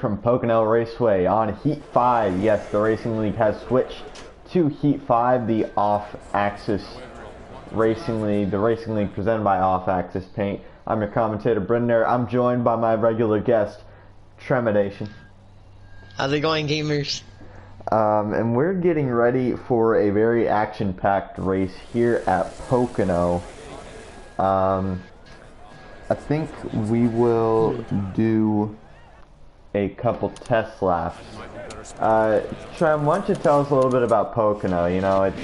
From Pocono Raceway on Heat 5. Yes, the Racing League has switched to Heat 5, the off-axis Racing League, the Racing League presented by Off-Axis Paint. I'm your commentator, Brendan. I'm joined by my regular guest, Tremidation. How's it going, gamers? And we're getting ready for a very action-packed race here at Pocono. I think we will do a couple test laps. Trem, why don't you tell us a little bit about Pocono? You know, it's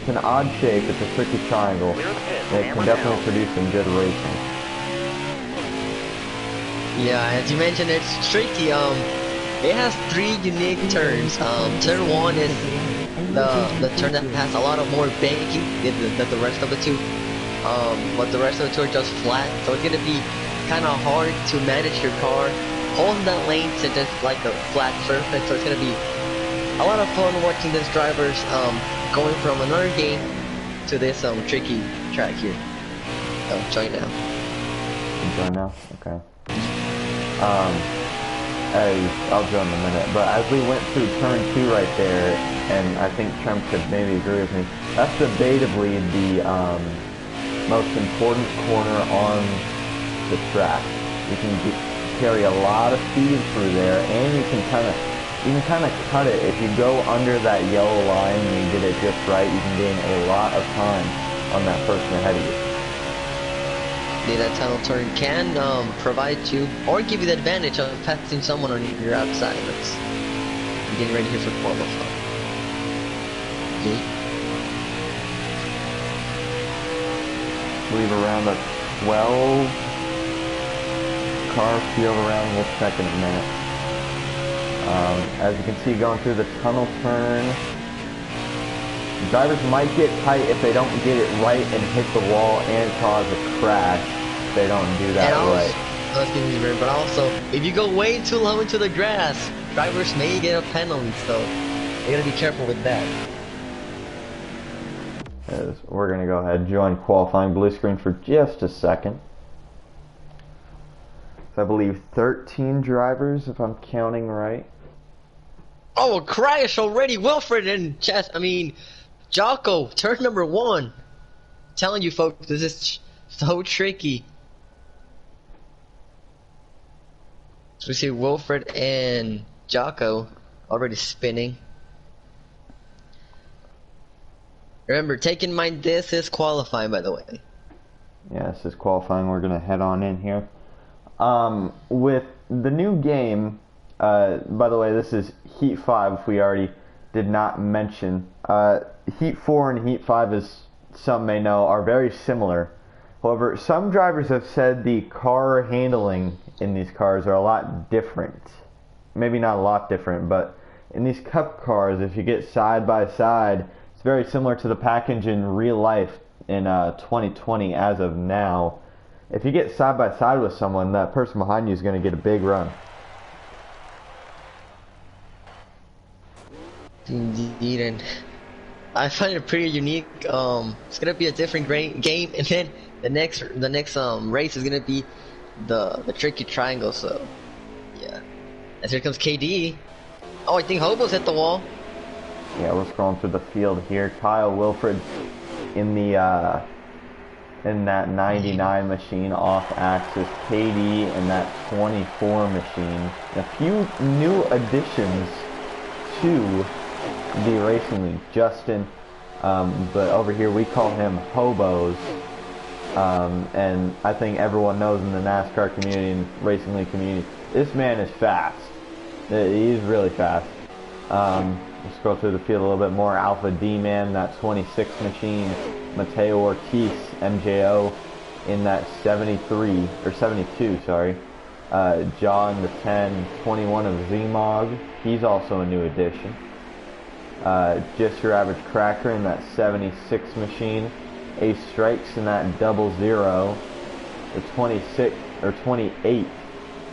an odd shape, it's a tricky triangle. It can definitely produce some good racing. Yeah, as you mentioned, it's tricky. It has 3 unique turns. Turn 1 is the turn that has a lot of more banking than the rest of the two. But the rest of the two are just flat, so it's gonna be kind of hard to manage your car. Holding that lane since it's like a flat surface, so it's gonna be a lot of fun watching these drivers going from another game to this tricky track here. So join now. Join now? Okay. I'll join in a minute. But as we went through turn 2 right there, and I think Trump could maybe agree with me, that's debatably the most important corner on the track. You can carry a lot of speed through there, and you can kind of cut it. If you go under that yellow line and you get it just right, you can gain a lot of time on that person ahead of you. Yeah, that tunnel turn can provide you or give you the advantage of passing someone on your outside. Let's getting ready here for qualifying. Okay. I believe around a 12 car field around. We'll check in a minute. As you can see, going through the tunnel turn, drivers might get tight if they don't get it right and hit the wall and cause a crash. If they don't do that right. But also, if you go way too low into the grass, drivers may get a penalty, so you gotta be careful with that. We're gonna go ahead and join qualifying blue screen for just a second. I believe 13 drivers, if I'm counting right. Oh, a crash already! Wilfred and Jocko, turn number 1. Telling you folks, this is so tricky. So we see Wilfred and Jocko already spinning. Remember, take in mind this is qualifying, by the way. Yeah, this is qualifying. We're gonna head on in here. With the new game, by the way, this is Heat 5, if we already did not mention. Heat 4 and Heat 5, as some may know, are very similar. However, some drivers have said the car handling in these cars are a lot different. Maybe not a lot different, but in these cup cars, if you get side by side, it's very similar to the package in real life in 2020 as of now. If you get side by side with someone, that person behind you is going to get a big run. Indeed, and I find it pretty unique. It's gonna be a different game, and then the next race is gonna be the tricky triangle. So yeah, and here comes KD. Oh, I think Hobo's at the wall. Yeah, we're scrolling through the field here. Kyle Wilfred in the in that 99 machine off axis, KD in that 24 machine. A few new additions to the Racing League. Justin, but over here we call him Hobos, and I think everyone knows in the NASCAR community and Racing League community, this man is fast. He's really fast. We'll scroll through the field a little bit more. Alpha D-Man, that 26 machine. Mateo Ortiz, MJO, in that 73, or 72, sorry. John, the 10, 21 of Zmog, he's also a new addition. Just Your Average Cracker in that 76 machine. Ace Strikes in that 00. The 26, or 28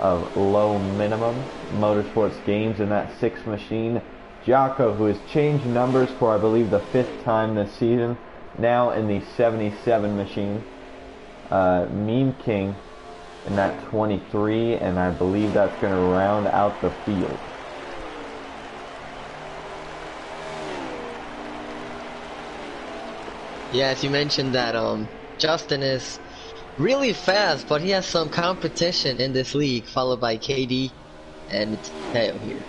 of Low Minimum. Motorsports Games in that 6 machine. Jocko, who has changed numbers for I believe the 5th time this season, now in the 77 machine. Meme King in that 23, and I believe that's going to round out the field. Yeah, as you mentioned that Justin is really fast, but he has some competition in this league, followed by KD and Teo here.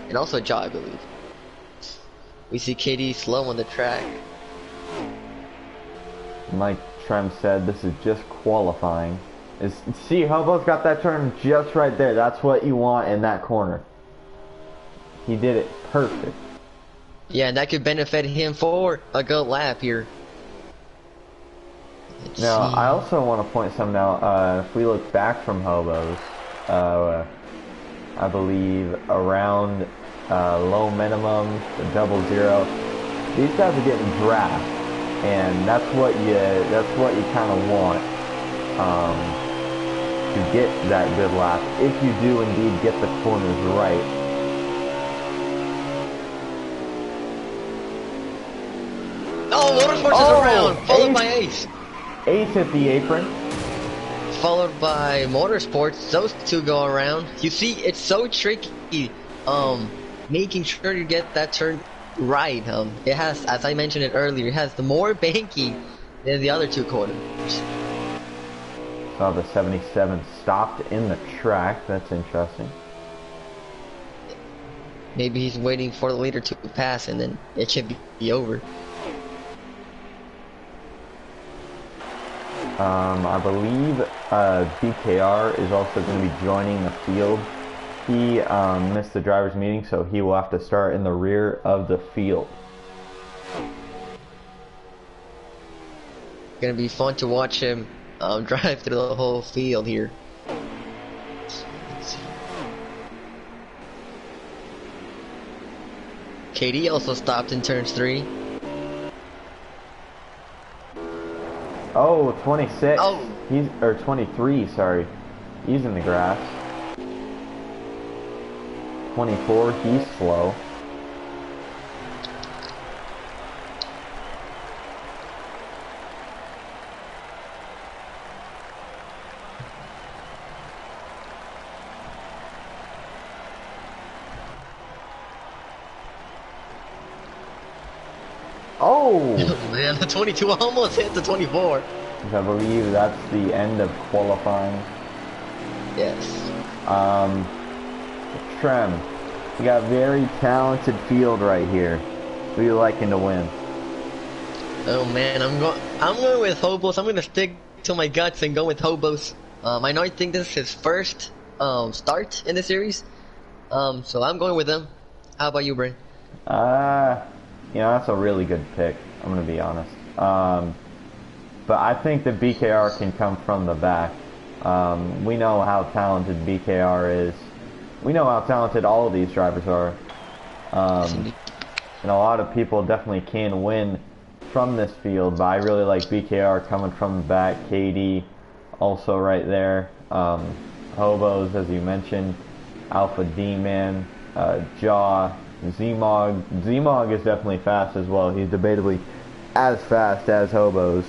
And also Jaw, I believe. We see KD slow on the track. Like Trem said, this is just qualifying. See, Hobo's got that turn just right there. That's what you want in that corner. He did it perfect. Yeah, and that could benefit him for a good lap here. Now, I also want to point something out. If we look back from Hobo's, I believe around low minimum, the 00, these guys are getting draft, and that's what you kind of want to get that good lap. If you do indeed get the corners right. Oh, Motorsports is around, followed by Ace. Ace at the apron. Followed by Motorsports, those two go around. You see, it's so tricky, making sure you get that turn right. It has, as I mentioned it earlier, it has the more banking than the other two corners. Saw the 77 stopped in the track. That's interesting. Maybe he's waiting for the leader to pass, and then it should be over. I believe BKR is also going to be joining the field. He missed the driver's meeting, so he will have to start in the rear of the field. Gonna be fun to watch him drive through the whole field here. KD also stopped in turns 3. Oh, 26. Oh. Or 23, sorry. He's in the grass. 24, he's slow. Oh! Man, the 22 almost hit the 24. I believe that's the end of qualifying. Yes. Trem, you got a very talented field right here. Who are you liking to win? Oh man, I'm going with Hobos. I'm gonna stick to my guts and go with Hobos. I know I think this is his first start in the series. So I'm going with him. How about you, Bray? That's a really good pick. I'm gonna be honest. But I think that BKR can come from the back. We know how talented BKR is. We know how talented all of these drivers are. And a lot of people definitely can win from this field, but I really like BKR coming from the back. KD also right there. Hobos, as you mentioned. Alpha D-Man. Jaw. Zmog. Zmog is definitely fast as well. He's debatably as fast as Hobos.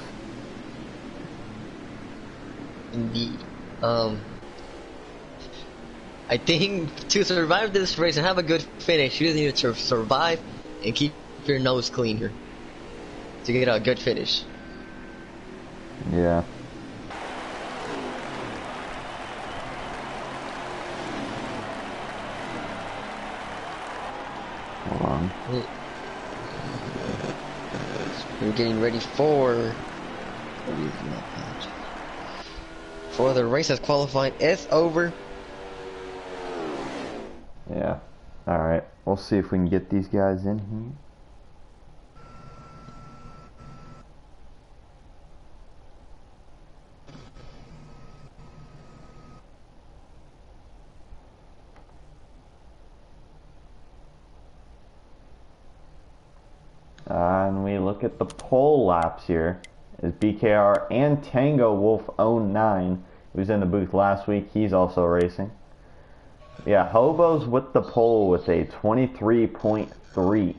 Indeed. I think to survive this race and have a good finish, you just need to survive and keep your nose clean here to get a good finish. Yeah. Hold on. We're getting ready for the race as qualifying is over. Yeah. Alright. We'll see if we can get these guys in here. And we look at the pole laps here. Is BKR and Tango Wolf 09, who was in the booth last week. He's also racing. Yeah, Hobos with the pole with a 23.3.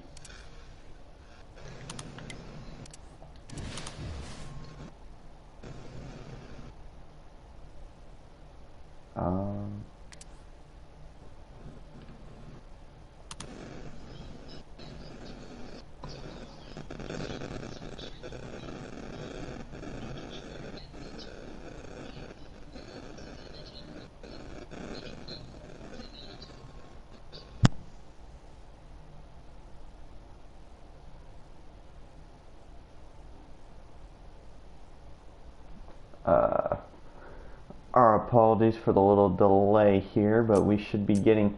apologies for the little delay here, but we should be getting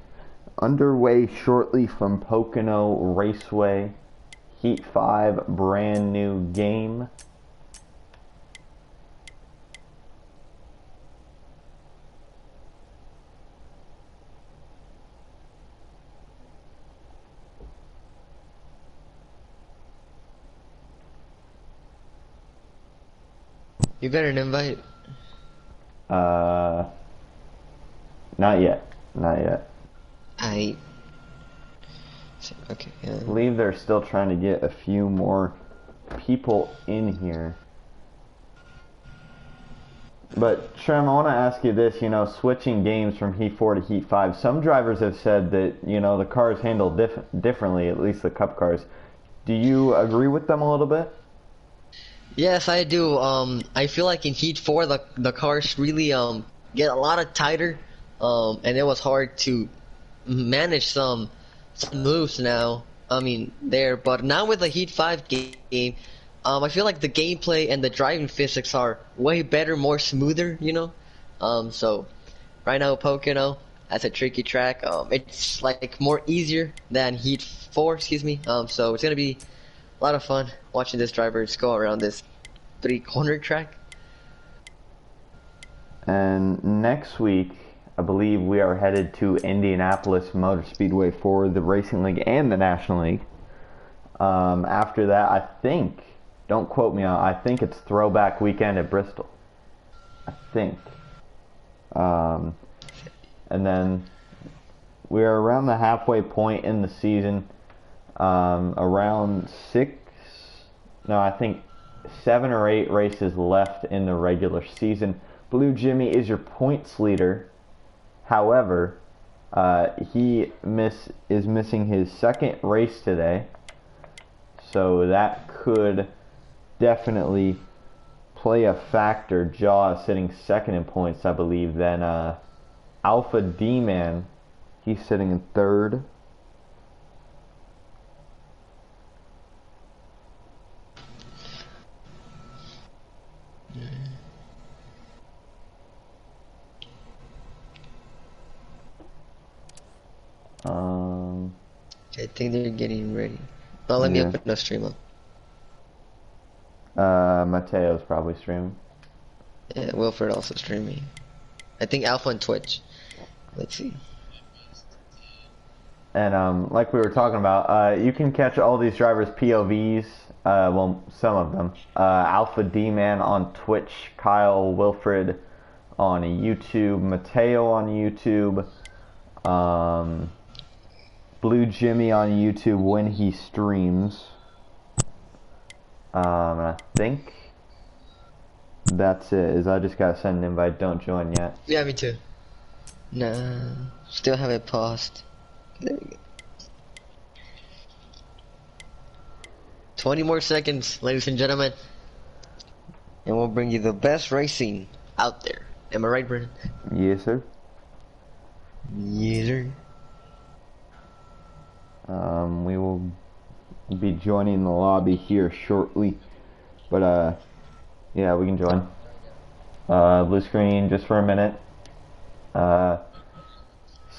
underway shortly from Pocono Raceway. Heat 5, brand new game. You got an invite? Not yet. Not yet. Okay. I believe they're still trying to get a few more people in here. But Trem, I want to ask you this, you know, switching games from Heat 4 to Heat 5, some drivers have said that, you know, the cars handle differently, at least the Cup cars. Do you agree with them a little bit? Yes, I do. I feel like in Heat 4 the cars really get a lot of tighter, and it was hard to manage some moves now. I mean there, but now with the Heat 5 game, I feel like the gameplay and the driving physics are way better, more smoother, you know. So right now Pocono, that's a tricky track. It's like more easier than Heat 4, excuse me. So it's gonna be a lot of fun watching this drivers go around this 3-corner track. And next week, I believe we are headed to Indianapolis Motor Speedway for the Racing League and the National League. After that, I think, don't quote me on, I think it's Throwback Weekend at Bristol. I think. And then we are around the halfway point in the season. Around 7 or 8 races left in the regular season. Blue Jimmy is your points leader. However, he is missing his second race today, so that could definitely play a factor. Jaw sitting second in points, I believe. Then Alpha D-Man, he's sitting in third. I think they're getting ready. Oh, let me open the stream up. Mateo's probably streaming. Yeah, Wilfred also streaming. I think Alpha on Twitch. Let's see. And like we were talking about, you can catch all these drivers' POVs. Well, some of them. Alpha D-Man on Twitch, Kyle Wilfred on YouTube, Mateo on YouTube, Blue Jimmy on YouTube when he streams. And I think that's it. I just gotta send an invite. Don't join yet. Yeah, me too. No, still haven't paused. There we go. 20 more seconds, ladies and gentlemen, and we'll bring you the best racing out there. Am I right, Brennan? Yes, sir. Yes, sir. We will be joining the lobby here shortly, but yeah, we can join. Blue screen just for a minute.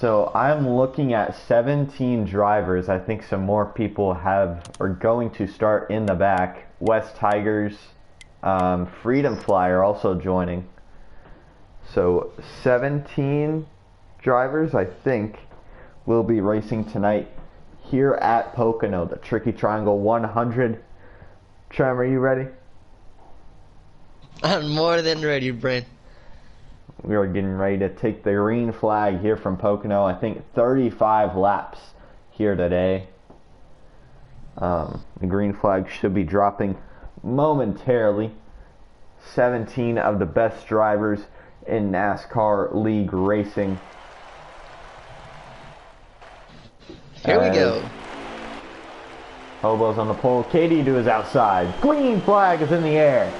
So I'm looking at 17 drivers. I think some more people are going to start in the back. West Tigers, Freedom Flyer also joining. So 17 drivers, I think, will be racing tonight here at Pocono, the Tricky Triangle 100. Trem, are you ready? I'm more than ready, Brent. We are getting ready to take the green flag here from Pocono. I think 35 laps here today. The green flag should be dropping momentarily. 17 of the best drivers in NASCAR League racing. Here we go. Hobo's on the pole. KD2 is outside. Green flag is in the air.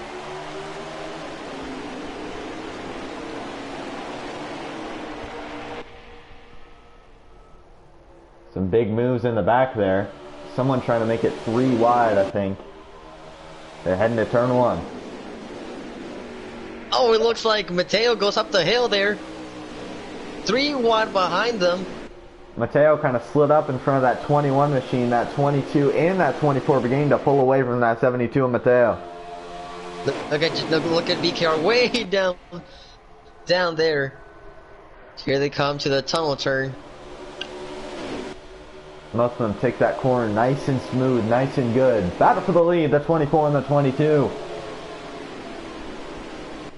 Some big moves in the back there. Someone trying to make it 3 wide, I think. They're heading to turn 1. Oh, it looks like Mateo goes up the hill there. 3 wide behind them. Mateo kind of slid up in front of that 21 machine, that 22 and that 24 beginning to pull away from that 72 of Mateo. Look at BKR way down there. Here they come to the tunnel turn. Most of them take that corner nice and smooth, nice and good. Battle for the lead, the 24 and the 22.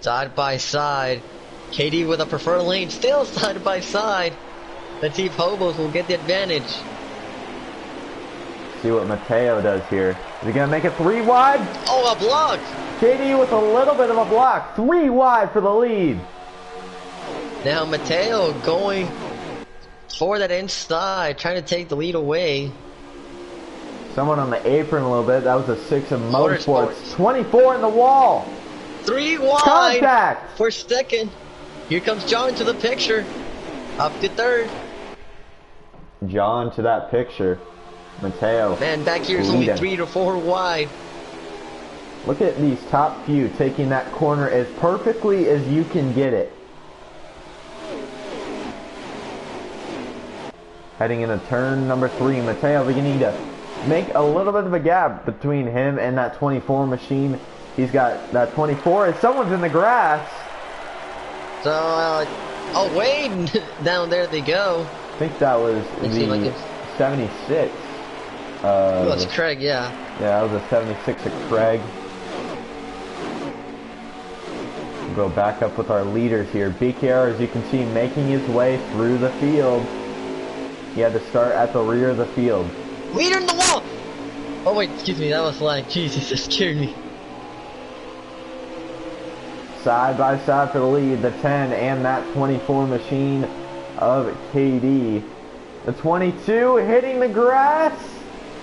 Side by side. KD with a preferred lane, still side by side. The Team Hobos will get the advantage. See what Mateo does here. Is he going to make it 3 wide? Oh, a block! KD with a little bit of a block. 3 wide for the lead. Now Mateo going for that inside, trying to take the lead away. Someone on the apron a little bit. That was a 6 of Motorsports. 24 in the wall. 3 wide. Contact. For second. Here comes John to the picture. Up to third. John to that picture. Mateo. Man, back here is only 3 to 4 wide. Look at these top few taking that corner as perfectly as you can get it. Heading into turn number 3, Mateo beginning to make a little bit of a gap between him and that 24 machine. He's got that 24 and someone's in the grass. So, oh, way down there they go. I think that was the 76. Oh, that's Craig, yeah. Yeah, that was a 76 of Craig. We'll go back up with our leaders here. BKR, as you can see, making his way through the field. He had to start at the rear of the field. Leader in the wall! Oh wait, excuse me, that was like, Jesus, that scared me. Side by side for the lead, the 10 and that 24 machine of KD. The 22 hitting the grass.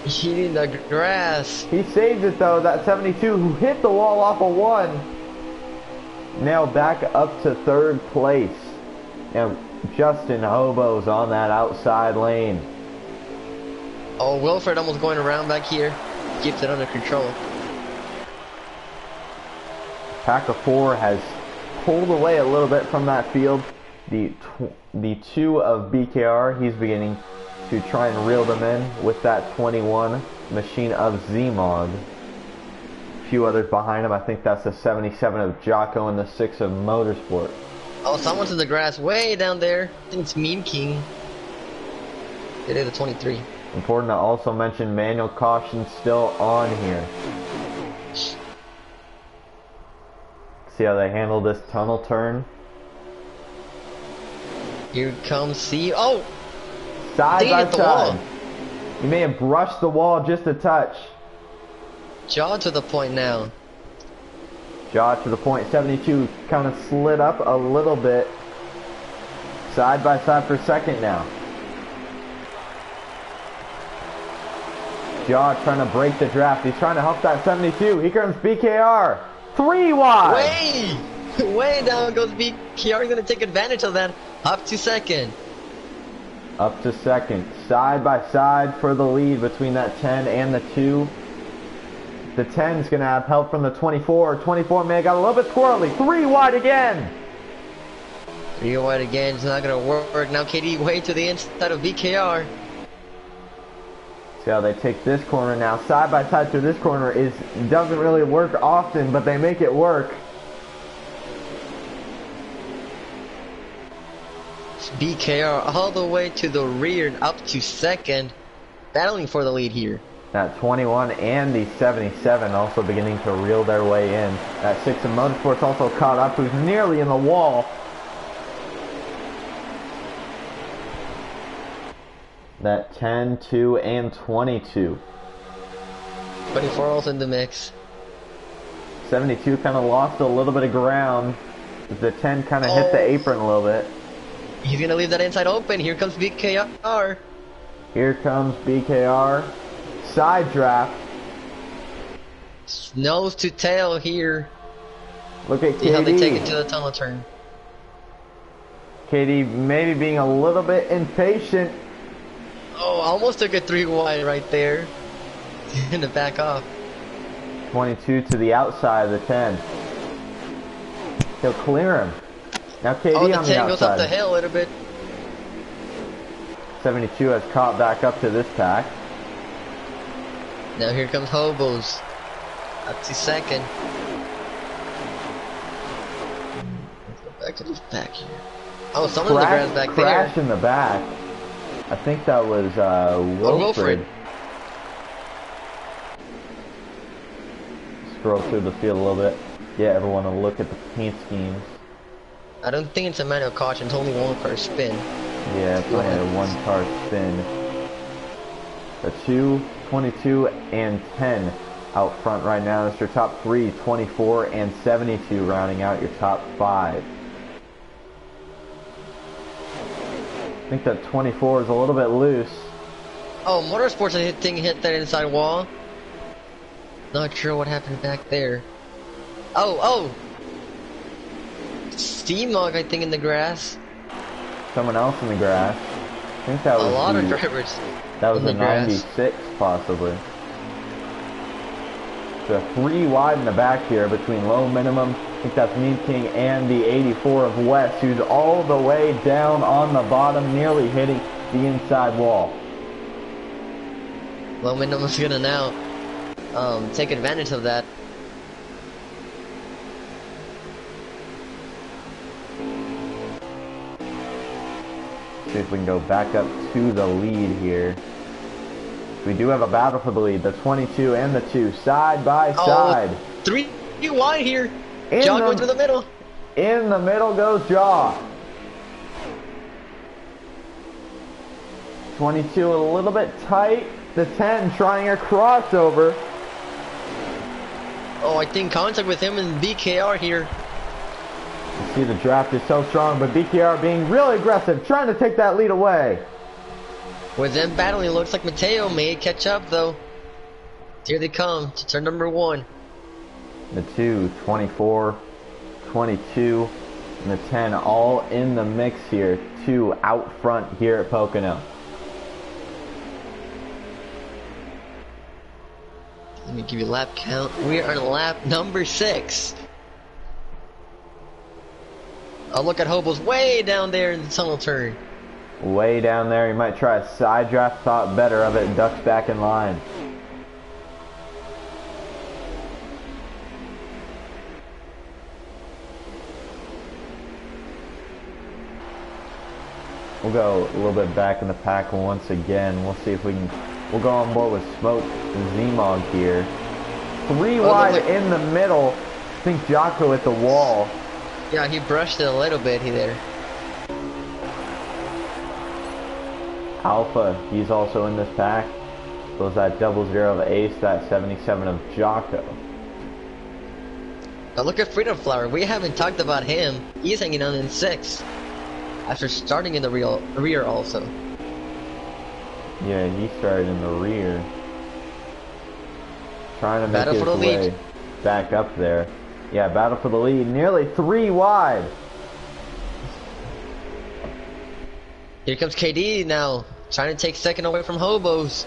Hitting the grass. He saved it though, that 72 who hit the wall off of 1. Now back up to 3rd place. And Justin Hobo's on that outside lane. Oh, Wilfred almost going around back here. Keeps it under control. Pack of 4 has pulled away a little bit from that field. The 2 of BKR, he's beginning to try and reel them in with that 21 machine of Zmog. A few others behind him. I think that's the 77 of Jocko and the 6 of Motorsport. Oh, someone's in the grass way down there. I think it's Meme King. It is the 23. Important to also mention manual caution still on here. See how they handle this tunnel turn. Here comes C. Oh! Side by side. You may have brushed the wall just a touch. Jaw to the point now. Jaw to the point. 72 kind of slid up a little bit. Side by side for second now. Jaw trying to break the draft. He's trying to help that 72. Here comes BKR. 3 wide. Way down goes BKR. He's going to take advantage of that. Up to second. Up to second. Side by side for the lead between that 10 and the 2. The 10 is going to have help from the 24. 24 may have got a little bit squirrely. 3 wide again. 3 wide again. It's not going to work. Now KD way to the inside of BKR. See how they take this corner now. Side by side through this corner doesn't really work often, but they make it work. BKR all the way to the rear and up to second. Battling for the lead here. That 21 and the 77 also beginning to reel their way in. That 6 of Motorsports also caught up, who's nearly in the wall. That 10, 2, and 22. 24 also in the mix. 72 kind of lost a little bit of ground. The 10 kind of hit the apron a little bit. He's going to leave that inside open. Here comes BKR. Here comes BKR. Side draft. Nose to tail here. Look at KD. See how they take it to the tunnel turn. KD maybe being a little bit impatient. Oh, almost took a 3 wide right there. He's going to back off. 22 to the outside of the 10. He'll clear him. Now KD Oh, the on the 10 goes up the outside. hill a little bit. 72 has caught back up to this pack. Now here comes Hobos. That's the second. Let's go back to this back here. Oh, someone in the grass back Crash there. in the back. I think that was Wilfred. Scroll through the field a little bit. Yeah, everyone will look at the paint schemes. I don't think it's a manual caution. It's only one car spin. Yeah, it's only a one car spin. The 2, 22, and 10 out front right now. That's your top 3, 24, and 72 rounding out your top 5. I think that 24 is a little bit loose. Oh, Motorsports hit that inside wall. Not sure what happened back there. Oh! Steamog, I think, in the grass. Someone else in the grass. I think that was a lot of drivers. That was in a the grass. 96, possibly. So 3 wide in the back here between low minimum. I think that's Mean King and the 84 of West, who's all the way down on the bottom, nearly hitting the inside wall. Low minimum's gonna now take advantage of that. See if we can go back up to the lead here. We do have a battle for the lead. The 22 and the 2 side by side. 3 wide here. Jaw going through the middle. In the middle goes Jaw. 22 a little bit tight. The 10 trying a crossover. Oh, I think contact with him and BKR here. You see the draft is so strong, but BKR being really aggressive, trying to take that lead away. With them battling, it looks like Mateo may catch up though. Here they come to turn number 1. The 2, 24, 22, and the 10 all in the mix here. 2 out front here at Pocono. Let me give you a lap count. We are on lap number 6. Oh, look at Hobo's way down there in the tunnel turn. Way down there, he might try a side draft, thought better of it, and ducks back in line. We'll go a little bit back in the pack once again. We'll see if we can. We'll go on board with Smoke and Zmog here. 3 wide in the middle. I think Jocko at the wall. Yeah, he brushed it a little bit there. Alpha, he's also in this pack. So is that 00 of Ace, that 77 of Jocko. Now look at Freedom Flower. We haven't talked about him. He's hanging on in 6. After starting in the rear also. Yeah, he started in the rear. Trying to make Battle his for the way lead. back up there. Yeah, battle for the lead. Nearly 3 wide. Here comes KD now. Trying to take second away from Hobos.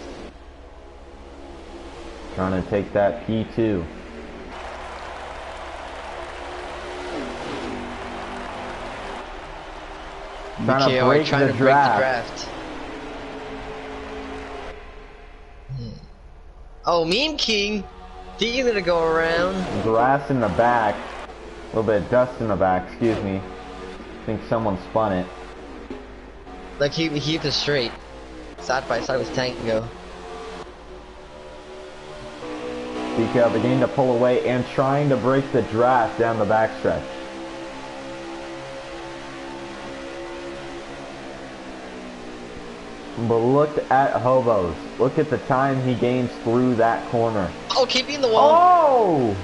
Trying to take that P2. Trying to break the draft. Oh, Mean King. He's gonna go around. Grass in the back. A little bit of dust in the back, excuse me. I think someone spun it. Like he was straight. Side by side with Tango. BKL beginning to pull away and trying to break the draft down the backstretch. But look at Hobos. Look at the time he gains through that corner. Oh, keep in the wall. Oh!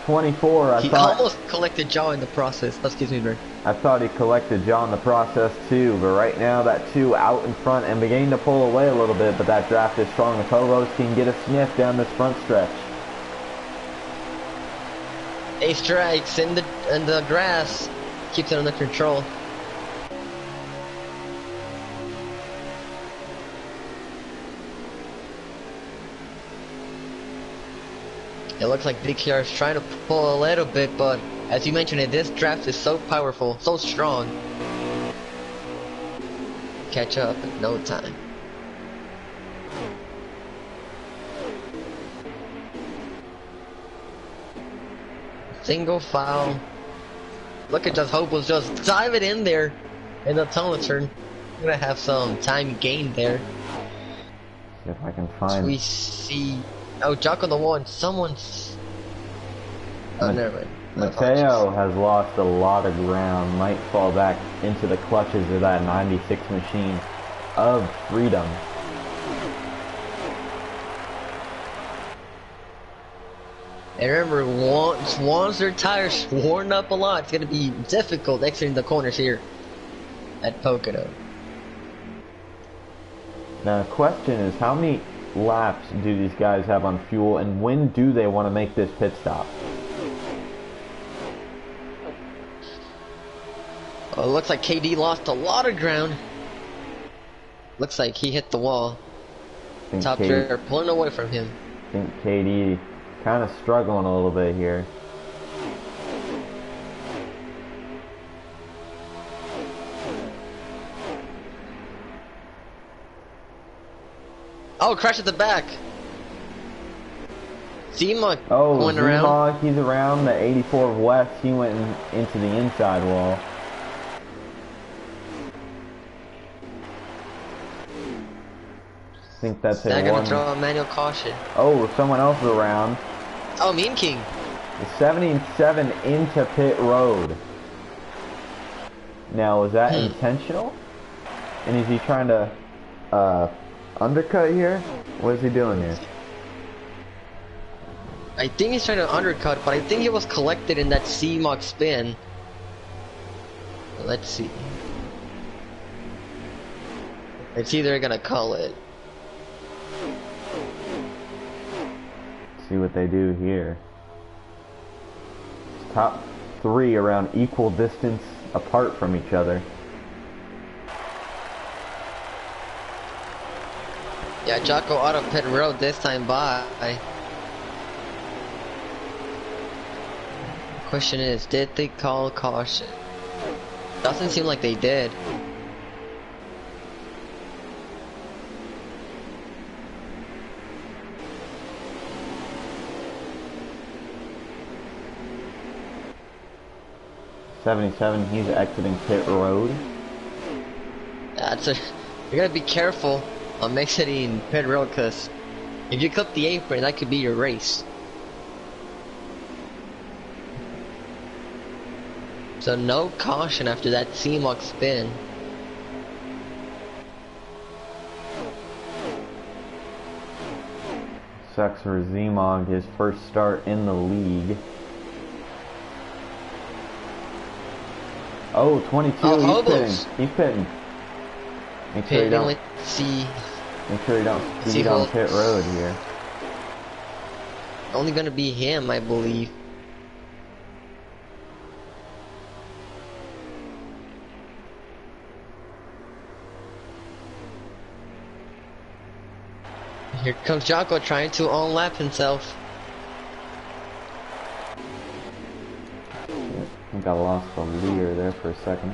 24. He almost collected Jaw in the process. Excuse me, Bird. I thought he collected Jaw in the process too, but right now that 2 out in front and beginning to pull away a little bit, but that draft is strong. The Hobos can get a sniff down this front stretch. Ace strikes in the grass. Keeps it under control. It looks like DKR is trying to pull a little bit, but as you mentioned, this draft is so powerful, so strong. Catch up in no time. Single foul. Look at just Hope was just diving in there in the tunnel turn. I'm gonna have some time gained there. See if I can find. We see. Oh, Jock on the one. Someone's. Oh, never mind. Mateo has lost a lot of ground. Might fall back into the clutches of that 96 machine of freedom. And remember, once their tires worn up a lot, it's gonna be difficult exiting the corners here at Pocono. Now, the question is, how many laps do these guys have on fuel, and when do they want to make this pit stop? Oh, it looks like KD lost a lot of ground. Looks like he hit the wall. Top driver pulling away from him. I think KD kind of struggling a little bit here. Oh, crash at the back. Zima going around. Oh, he's around the 84 West. He went into the inside wall. I think that's They're gonna throw a manual caution. Oh, someone else is around. Oh, Mean King. The 77 into pit road. Now, is that intentional? And is he trying to undercut here? What is he doing here? I think he's trying to undercut, but I think he was collected in that C-Mach spin. Let's see. It's either gonna call it. See what they do here. Top three around equal distance apart from each other. Yeah, Jocko out of pit road this time by. Question is, did they call caution? Doesn't seem like they did. '77, he's exiting pit road. You gotta be careful on exiting pit road, because if you clip the apron, that could be your race. So no caution after that C-Mach spin. Sucks for Zemog, his first start in the league. Oh, 22, he's pitting. He's pitting. Make sure you don't. Let's see. Make sure you don't speed on pit road here. Only gonna be him, I believe. Here comes Jocko trying to unlap himself. I think I lost the leader there for a second.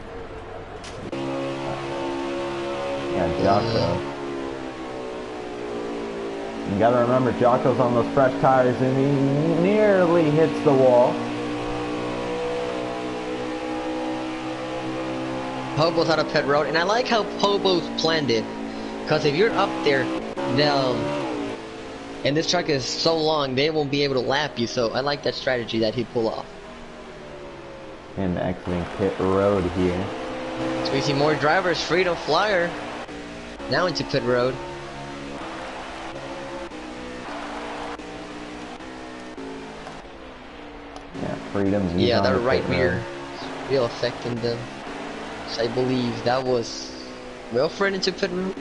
Yeah, Jocko. You gotta remember, Jocko's on those fresh tires and he nearly hits the wall. Hobo's out of pit road, and I like how Hobo's planned it. Because if you're up there, and this truck is so long, they won't be able to lap you, so I like that strategy that he pulled off. And exiting pit road here. So we see more drivers, Freedom Flyer, now into pit road. Yeah, Freedom. Yeah, that right mirror is real affecting them. So I believe that was Wilfred into pit road.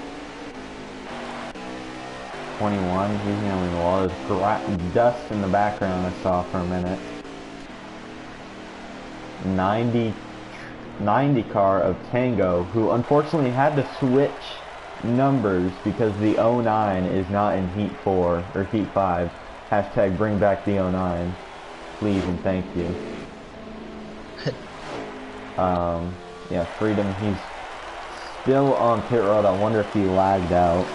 21, he's handling the wall. There's dust in the background I saw for a minute. 90 car of Tango, who unfortunately had to switch numbers because the 09 is not in Heat 4 or Heat 5. Hashtag bring back the '09. Please and thank you. Yeah, Freedom, he's still on pit road. I wonder if he lagged out.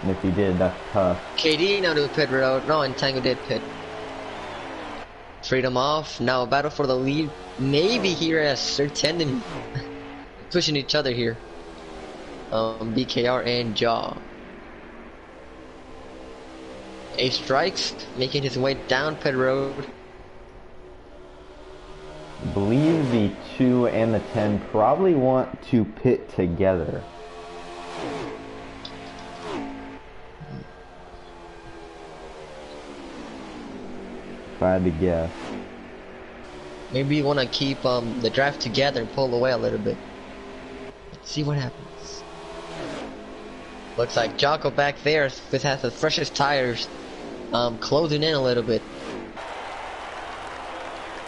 And if he did, that's tough. KD now to pit road. No, and Tango did pit. Freedom off. Now a battle for the lead. Maybe here as they're tending pushing each other here. BKR and Jaw. Ace Strikes making his way down pit road. I believe the 2 and the 10 probably want to pit together. If I had to guess. Maybe you want to keep the draft together and pull away a little bit. Let's see what happens. Looks like Jocko back there has the freshest tires, closing in a little bit.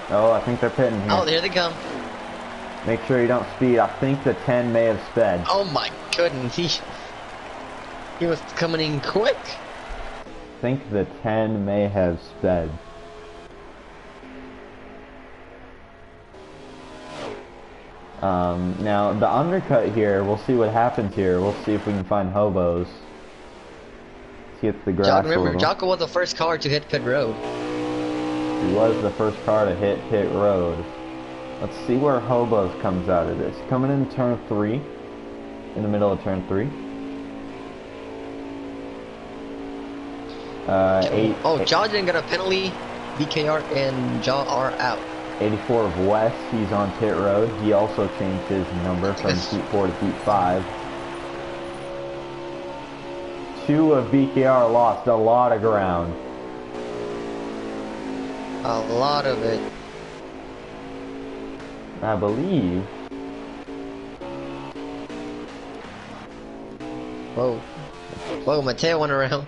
Oh, I think they're pitting here. Oh, there they come. Make sure you don't speed. I think the 10 may have sped. Oh my goodness, he was coming in quick. I think the 10 may have sped. Now, the undercut here, we'll see what happens here. We'll see if we can find hobos. See if the grass Remember, Jocko was the first car to hit pit road. He was the first car to hit pit road. Let's see where hobos comes out of this. Coming in turn 3. In the middle of turn 3. 8. Oh, Jaw didn't get a penalty. BKR and Jaw are out. 84 of West, he's on pit road. He also changed his number from heat 4 to heat 5. 2 of BKR lost a lot of ground. A lot of it. I believe. Whoa. Whoa, Mateo went around.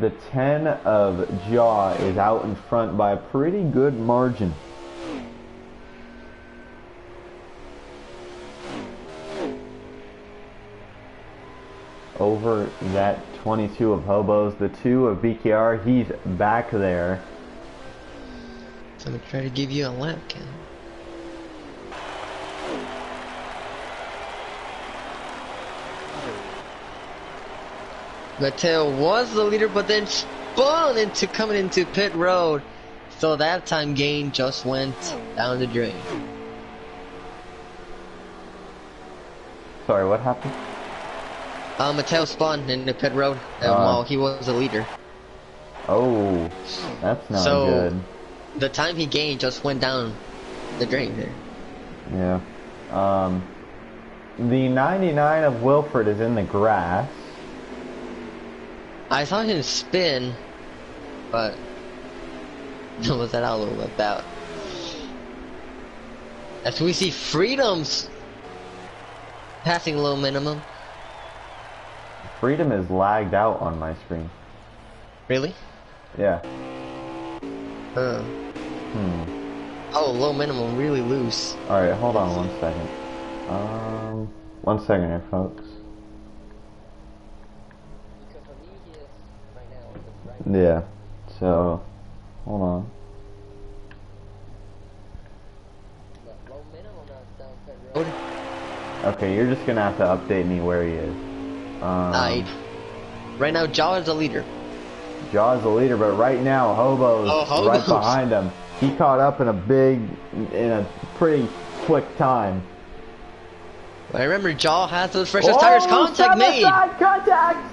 The 10 of Jaw is out in front by a pretty good margin. Over that 22 of Hobos, the 2 of BKR, he's back there. So I'm gonna try to give you a lap count. Mateo was the leader, but then spun into coming into pit road. So that time gain just went down the drain. Sorry, what happened? Mateo spun in the pit road while he was the leader. Oh, that's not So, good. The time he gained just went down the drain there. Yeah. The 99 of Wilfred is in the grass. I saw him spin, but what was that all about? As we see Freedom's passing low minimum. Freedom is lagged out on my screen. Really? Yeah. Oh, low minimum, really loose. Alright, hold on 1 second. 1 second here, folks. Yeah, so, hold on. Okay, you're just gonna have to update me where he is. Right now, Jaw is the leader. Jaw is the leader, but right now, Hobo's right behind him. He caught up in a pretty quick time. I remember Jaw has those freshest tires. Contact made. Contact!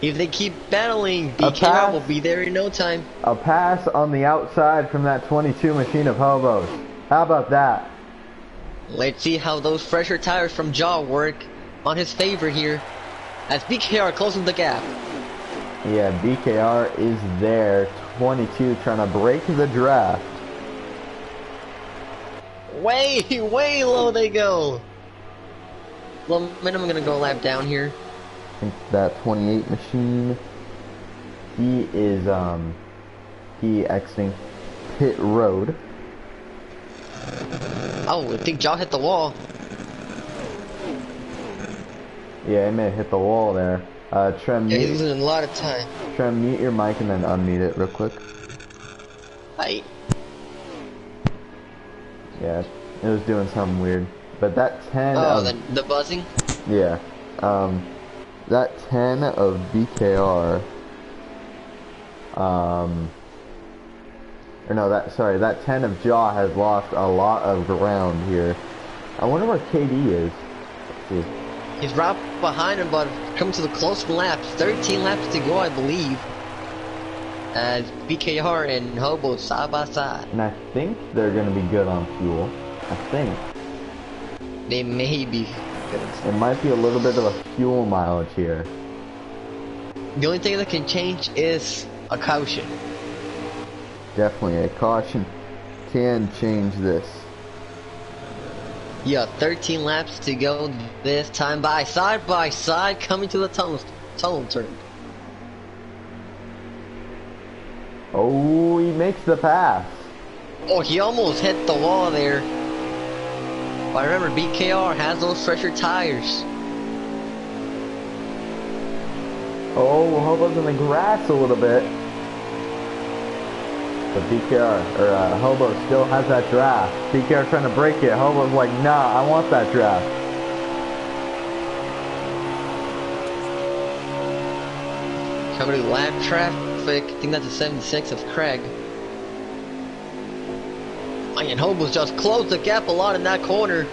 If they keep battling, BKR will be there in no time. A pass on the outside from that 22 machine of Hobos. How about that? Let's see how those fresher tires from Jaw work on his favor here. As BKR closing the gap. Yeah, BKR is there. 22 trying to break the draft. Way low they go. Well, minimum gonna go a lap down here. I think that 28 machine, he is exiting pit road. Oh, I think Jaw hit the wall. Yeah, he may have hit the wall there. Trem, Yeah, he's losing a lot of time. mute your mic and then unmute it real quick. Hi. Yeah, it was doing something weird. But that 10 Oh, of... the buzzing? Yeah. That 10 of BKR... Or no, that 10 of Jaw has lost a lot of ground here. I wonder where KD is. Let's see. He's right behind him, but coming to the closing laps. 13 laps to go, I believe. As BKR and Hobo side by side. And I think they're going to be good on fuel. I think. They may be good. It might be a little bit of a fuel mileage here. The only thing that can change is a caution. Definitely, a caution can change this. Yeah, 13 laps to go this time by side coming to the tunnel turn. Oh, he makes the pass. Oh, he almost hit the wall there. But remember, BKR has those fresher tires. Oh, Hobo's in the grass a little bit. But BKR, or Hobo still has that draft. BKR trying to break it. Hobo's like, nah, I want that draft. Coming to lap traffic, I think that's a 76 of Craig. Man, Hobo's just closed the gap a lot in that corner.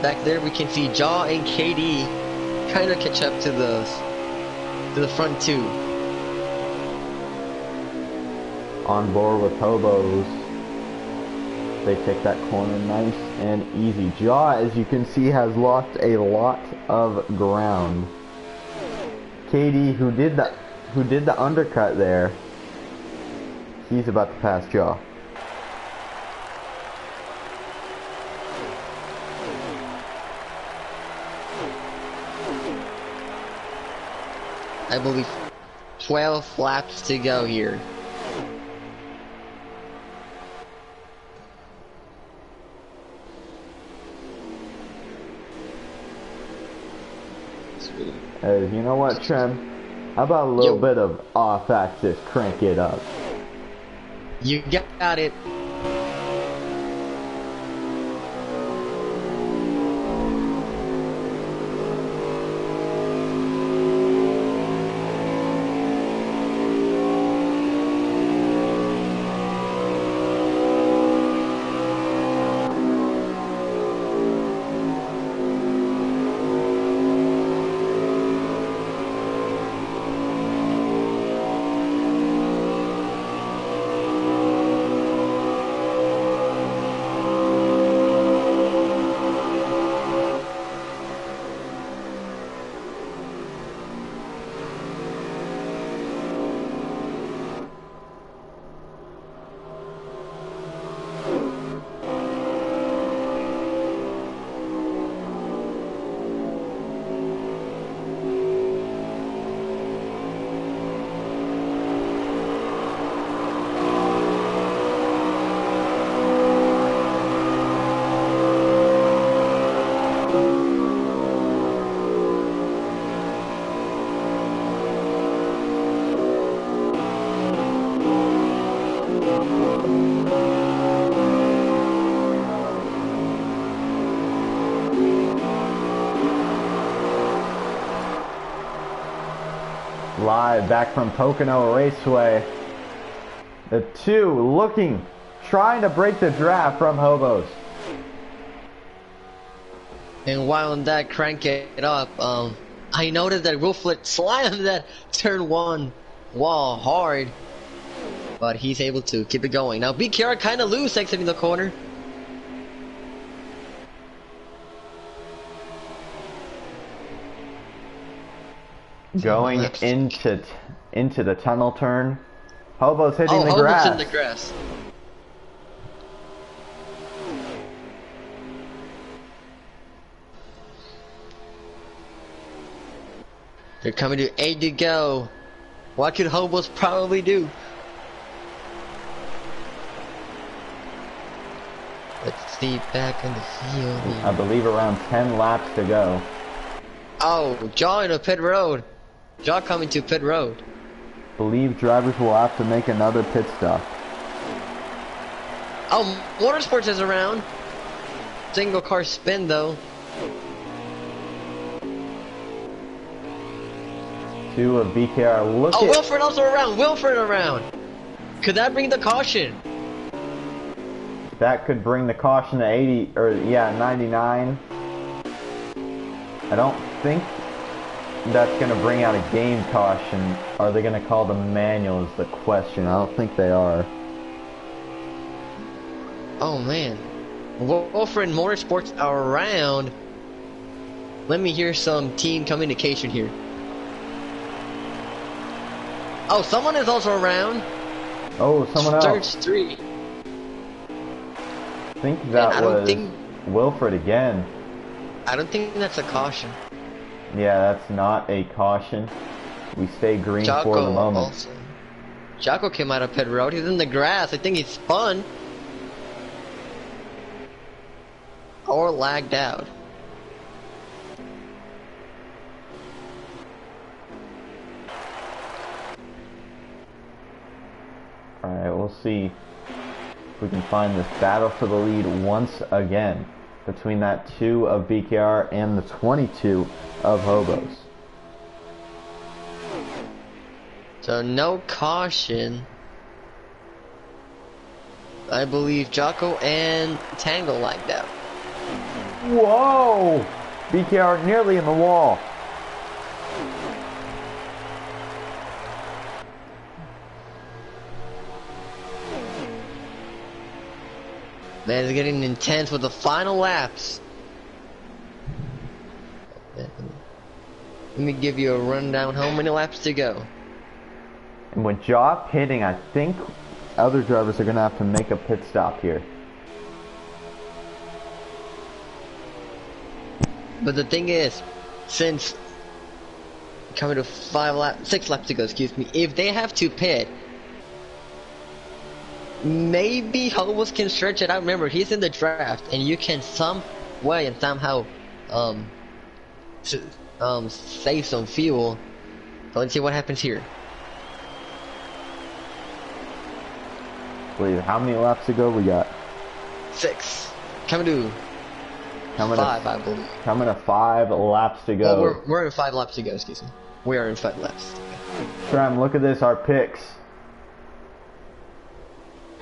Back there we can see Jaw and KD trying to catch up to the front two. On board with Hobos. They take that corner nice and easy. Jaw, as you can see, has lost a lot of ground. KD, who did the undercut there, he's about to pass Jaw. I believe 12 laps to go here. Hey, you know what, Trem? How about a little bit of off-axis crank it up? You got it. Live back from Pocono Raceway. The two trying to break the draft from Hobos. And while on that, crank it up. I noticed that Wolflet slammed that turn one wall hard, but he's able to keep it going. Now BKR kind of loose exiting the corner. Going into the tunnel turn. Hobo's hitting the Hobo's grass. in the grass. They're coming to 8 to go. What could Hobos probably do? Let's see back in the field here. I believe around 10 laps to go. Oh, Jaw in a pit road. Jaw coming to pit road. Believe drivers will have to make another pit stop. Oh, Motorsports is around. Single car spin though. Two of BKR. Look Oh, at Wilfred also around. Wilfred around. Could that bring the caution? that could bring the caution to 80 or yeah 99. I don't think that's going to bring out a game caution. Are they going to call the manual is the question. I don't think they are. Oh man. Wilfred Motorsports are around. Let me hear some team communication here. Oh, someone is also around. Oh, someone else. Sturge 3. I think that I don't was think- Wilfred again. I don't think that's a caution. Yeah, that's not a caution. We stay green for the Jocko moment. also. Jocko came out of pit road. He's in the grass. I think he spun. Or lagged out. Alright, we'll see if we can find this battle for the lead once again between that 2 of BKR and the 22 of Hobos. So no caution. I believe Jocko and Tango lagged out. Whoa! BKR nearly in the wall. Man, it's getting intense with the final laps. Let me give you a rundown. How many laps to go? And with Jaw pitting, I think other drivers are going to have to make a pit stop here. But the thing is, since coming to 6 laps to go, excuse me, if they have to pit, maybe Hobos can stretch it out. Remember, he's in the draft, and you can some way and somehow save some fuel. So let's see what happens here. Wait, how many laps to go we got? 6. Coming to Coming 5, to, I believe. coming to 5 laps to go. Well, we're in 5 laps to go, excuse me. We are in 5 laps. Tram, look at this, our picks.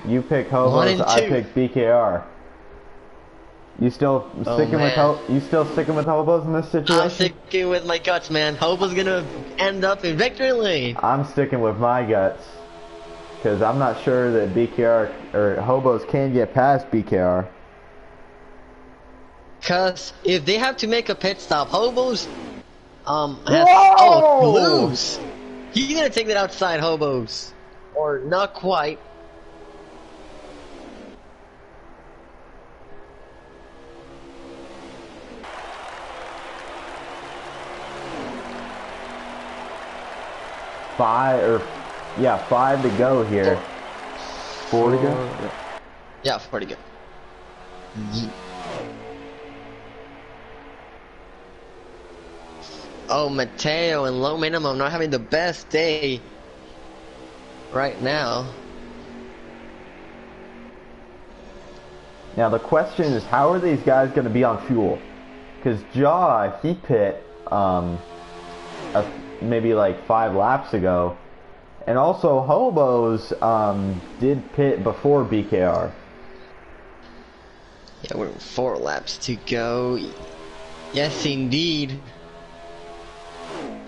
You pick 1 Hobos, and I 2. pick BKR. You still sticking with man. you still sticking with Hobos in this situation? I'm sticking with my guts, man. Hobo's gonna end up in victory lane. I'm sticking with my guts. Because I'm not sure that BKR or Hobos can get past BKR. Cause if they have to make a pit stop, Hobos has Whoa! Blues. He's gonna take it outside Hobos. Or not quite. Five to go here. 4 to go? Yeah, 4 to go. Oh, Mateo and low minimum not having the best day right now. Now the question is, how are these guys going to be on fuel? Because Jaw, he pit maybe like 5 laps ago. And also Hobos did pit before BKR. Yeah, we're 4 laps to go. Yes, indeed.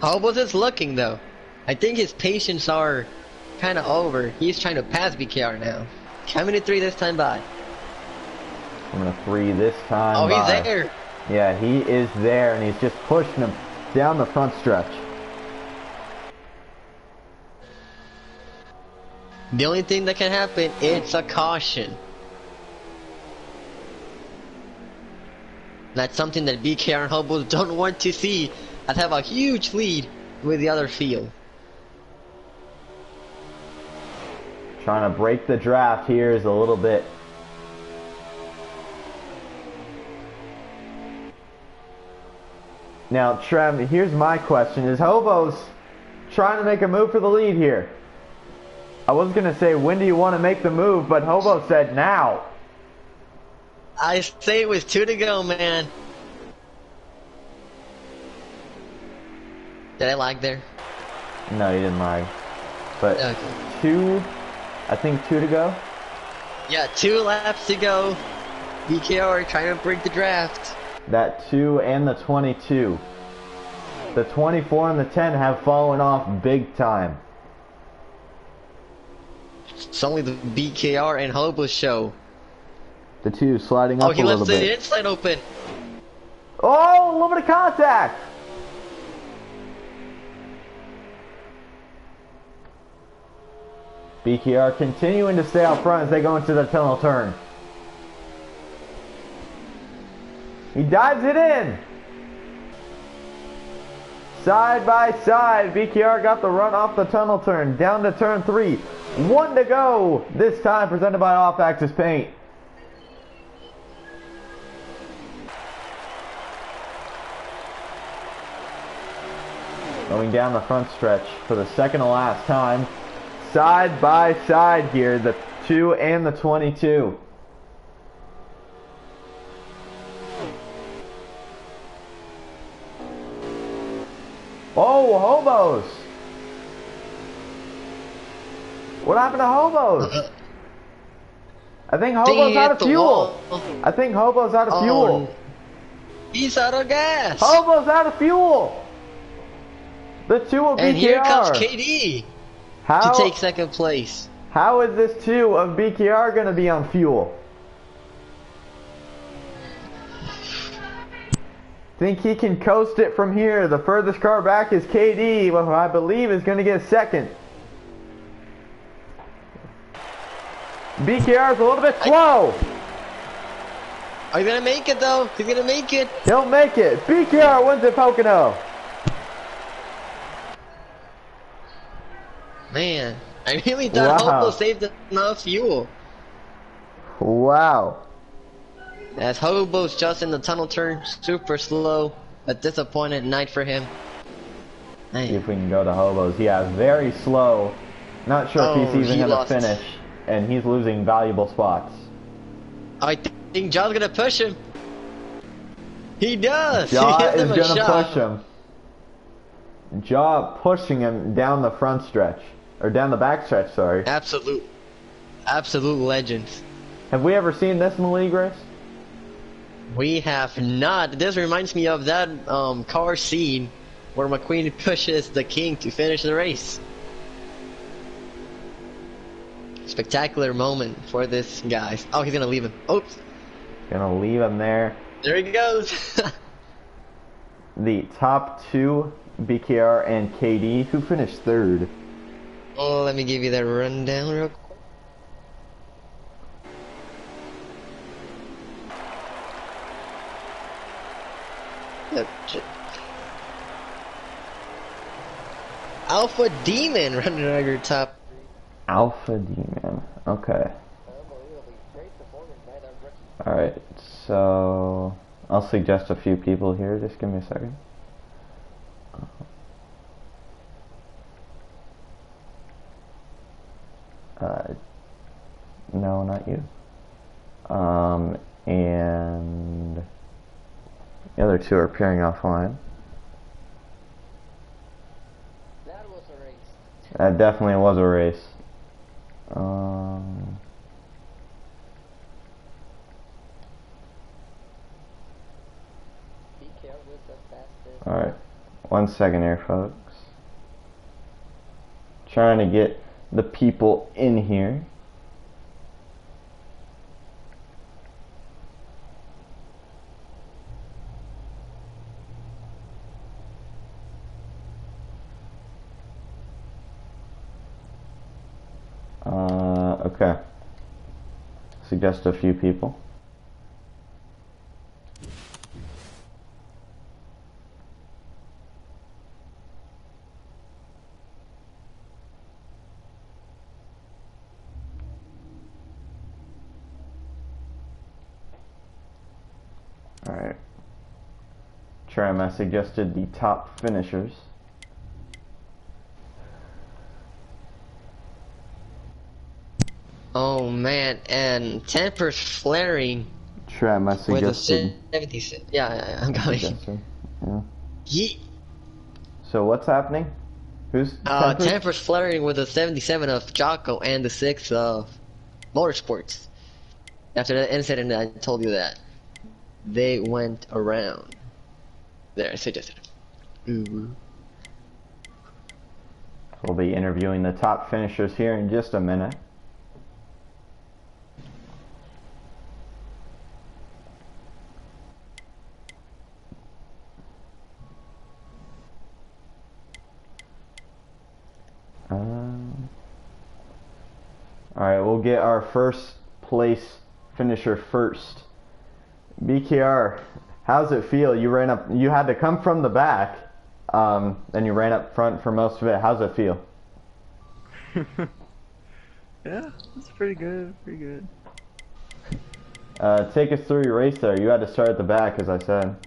Hobos is looking though. I think his patience are kind of over. He's trying to pass BKR now. Coming to 3 this time by. Coming to 3 this time. Oh, by. he's there. Yeah, he is there, and he's just pushing him down the front stretch. The only thing that can happen, it's a caution. That's something that BKR and Hobos don't want to see, as have a huge lead with the other field. Trying to break the draft here is a little bit Now, Trev, here's my question. Is Hobos trying to make a move for the lead here? I was going to say, when do you want to make the move? But Hobo said now. I say it with 2 to go, man. Did I lag there? No, you didn't lag. But Okay. I think 2 to go. Yeah, 2 laps to go. BKR trying to break the draft. That 2 and the 22. The 24 and the 10 have fallen off big time. It's only the BKR and Hobo show. The 2 sliding up a little bit. Oh, he left the inside open. Oh, a little bit of contact. BKR continuing to stay out front as they go into the tunnel turn. He dives it in. Side by side, BKR got the run off the tunnel turn, down to turn 3. 1 to go, this time presented by Off Axis Paint. Going down the front stretch for the second to last time. Side by side here, the 2 and the 22. Oh, Hobos! What happened to Hobos? I think Hobo's out of fuel. I think Hobo's out of fuel. He's out of gas. Hobo's out of fuel. The 2 of BKR. And here comes KD to take second place. How is this 2 of BKR going to be on fuel? Think he can coast it from here. The furthest car back is KD, who I believe is going to get second. BKR is a little bit slow. Are you going to make it, though? He's going to make it. He'll make it. BKR wins at Pocono. Man, I really thought Hobo saved enough fuel. Wow. As Hobo's just in the tunnel turn, super slow. A disappointed night for him. Man. See if we can go to Hobos. Yeah, very slow. Not sure if he's even going to finish. And he's losing valuable spots. I think Jaw's going to push him. He does. Jaw is going to push him. Jaw pushing him down the front stretch. Or down the back stretch, sorry. Absolute legends. Have we ever seen this in the league race? We have not. This reminds me of that car scene where McQueen pushes the King to finish the race. Spectacular moment for this guy. Oh, he's gonna leave him. Oops. Gonna leave him there. There he goes. The top 2, BKR and KD, who finished 3rd. Oh, let me give you that rundown real quick. Alpha Demon running out your top. Alpha Demon. Okay. Alright, so I'll suggest a few people here. Just give me a second. No, not you. And the other 2 are appearing offline. That was a race. That definitely was a race. Alright, 1 second here, folks. Trying to get the people in here. Okay. Suggest a few people. trim, I suggested the top finishers. Oh man, and tempers flaring Trim, I with a suggested. 76. Yeah, I'm coming. Suggested. Yeah. Ye So what's happening? Who's tempers? tempers flaring with a 77 of Jocko and the 6 of Motorsports. After the incident, I told you that they went around. There, I suggested. Ooh. We'll be interviewing the top finishers here in just a minute. Alright, we'll get our first place finisher first. BKR, how's it feel? You ran up, you had to come from the back, and you ran up front for most of it. How's it feel? Yeah, it's pretty good, pretty good. Take us through your race there. You had to start at the back, as I said.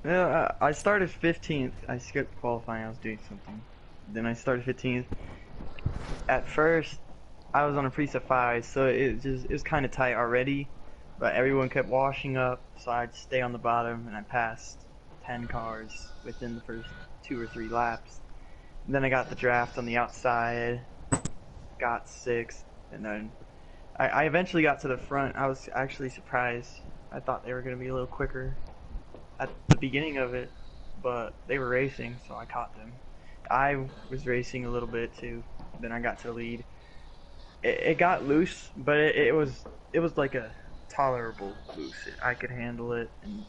Yeah, I started 15th. I skipped qualifying. I was doing something. Then I started 15th. At first, I was on a preset 5, so it was kind of tight already. But everyone kept washing up, so I'd stay on the bottom, and I passed 10 cars within the first 2 or 3 laps. And then I got the draft on the outside, got 6th, and then I eventually got to the front. I was actually surprised. I thought they were going to be a little quicker at the beginning of it, but they were racing, so I caught them. I was racing a little bit too. Then I got to the lead. It got loose, but it was like a tolerable loose. I could handle it, and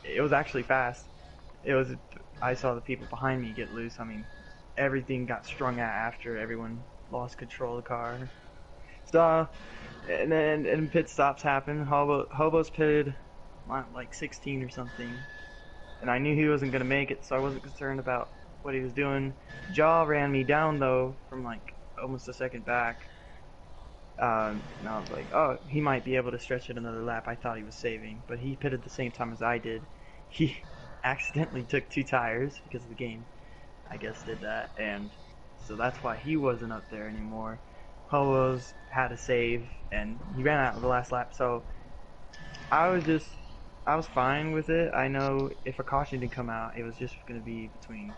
it was actually fast. I saw the people behind me get loose. I mean, everything got strung out after everyone lost control of the car. So, and then pit stops happened. Hobo's pitted like 16 or something, and I knew he wasn't gonna make it, so I wasn't concerned about what he was doing. Jaw ran me down though from like almost a second back. And I was like, oh, he might be able to stretch it another lap. I thought he was saving, but he pitted the same time as I did. He accidentally took 2 tires because of the game. I guess did that, and so that's why he wasn't up there anymore. Hobo's had a save, and he ran out of the last lap, so I was fine with it. I know if a caution didn't come out, it was just going to be between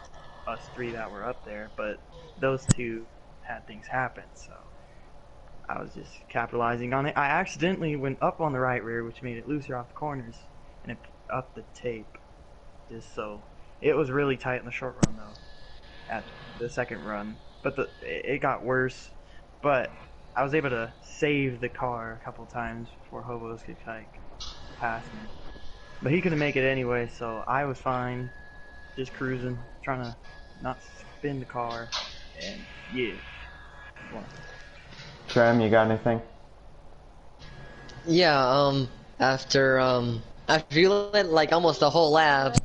us 3 that were up there, but those 2 had things happen, so I was just capitalizing on it. I accidentally went up on the right rear, which made it looser off the corners, and it up the tape, just so it was really tight in the short run though. At the second run, but it got worse. But I was able to save the car a couple times before Hobos could like pass me. But he couldn't make it anyway, so I was fine, just cruising, trying to not spin the car, and yeah. Trim, you got anything? Yeah, after you led like almost the whole lap.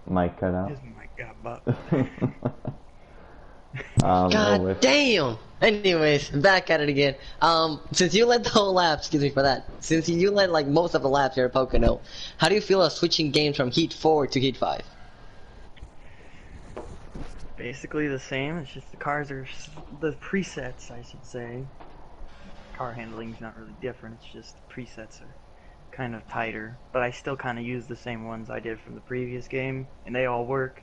Mic cut out. His mic got butt. God damn! Anyways, back at it again. Since you led the whole lap, excuse me for that. Since you led like most of the laps here at Pocono, how do you feel about switching games from Heat 4 to Heat 5? Basically the same. It's just the cars are the presets, I should say. Car handling's not really different. It's just the presets are kind of tighter, but I still kind of use the same ones I did from the previous game, and they all work,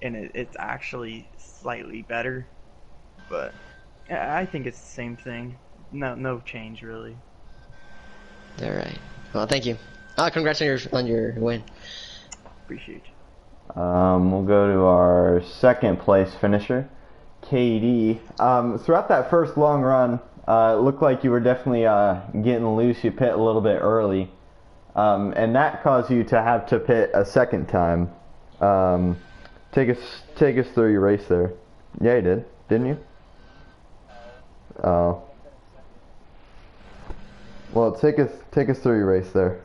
and it's actually slightly better, but I think it's the same thing. No change really. All right. Well, thank you. Congrats on your win. Appreciate you. We'll go to our second place finisher, KD. Throughout that first long run, it looked like you were definitely getting loose. You pit a little bit early. And that caused you to have to pit a second time. Take us through your race there. Yeah, you did, didn't you? Oh. Well, take us through your race there.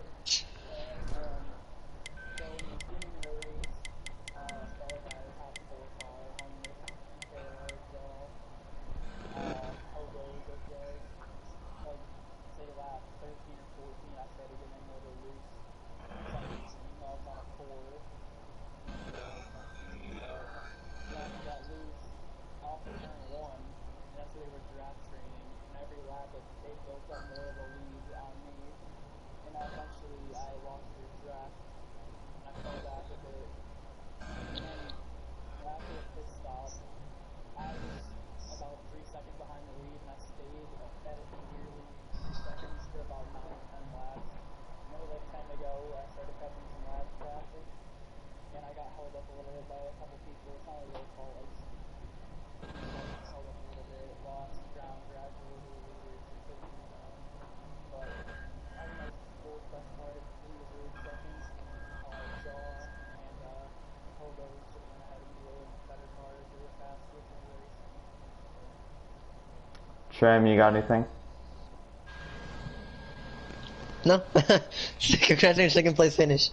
Tram, you got anything? No. Congratulations, second place finish.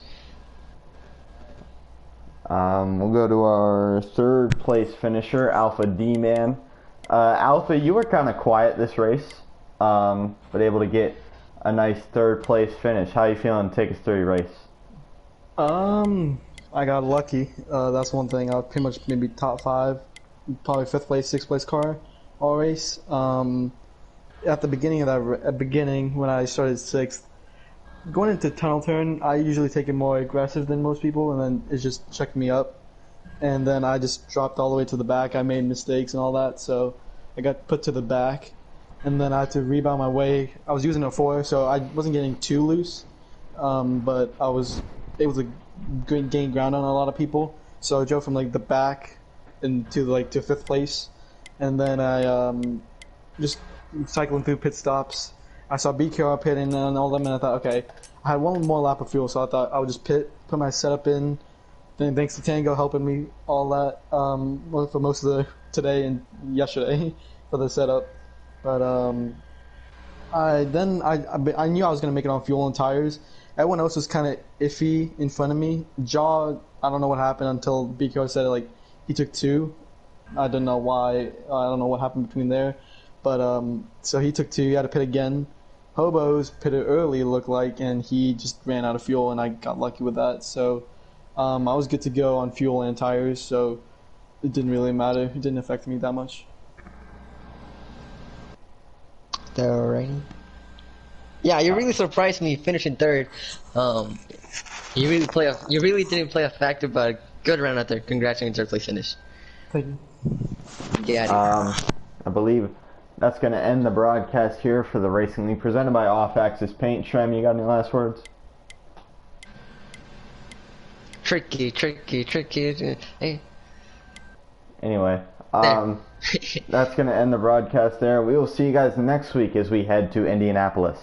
We'll go to our third place finisher, Alpha D-Man. Alpha, you were kind of quiet this race, but able to get a nice third place finish. How you feeling to take us through your race? I got lucky. That's one thing. I was pretty much maybe top 5, probably 5th place, 6th place car all race. At the beginning of that, when I started 6th, going into tunnel turn, I usually take it more aggressive than most people, and then it just checked me up. And then I just dropped all the way to the back. I made mistakes and all that, so I got put to the back. And then I had to rebound my way. I was using a 4, so I wasn't getting too loose, but I was able to gain ground on a lot of people. So I drove from like the back into to 5th place, and then I just cycling through pit stops. I saw BKR pitting and all them, and I thought, okay, I had one more lap of fuel, so I thought I would just put my setup in. Then thanks to Tango helping me all that for most of today and yesterday for the setup. But I knew I was gonna make it on fuel and tires. Everyone else was kind of iffy in front of me. Jaw, I don't know what happened until BKR said he took 2. I don't know why. I don't know what happened between there. But so he took 2. He had to pit again. Hobo's pitted early, it looked like, and he just ran out of fuel, and I got lucky with that. So I was good to go on fuel and tires, so it didn't really matter. It didn't affect me that much. Alrighty. Yeah, you really surprised me finishing 3rd. You really didn't play a factor, but good round out there. Congrats on your 3rd place finish. Thank you. Yeah. I believe that's going to end the broadcast here for the Racing League presented by Off Axis Paint. Shrem, you got any last words? Tricky. Hey. Anyway, that's going to end the broadcast there. We will see you guys next week as we head to Indianapolis.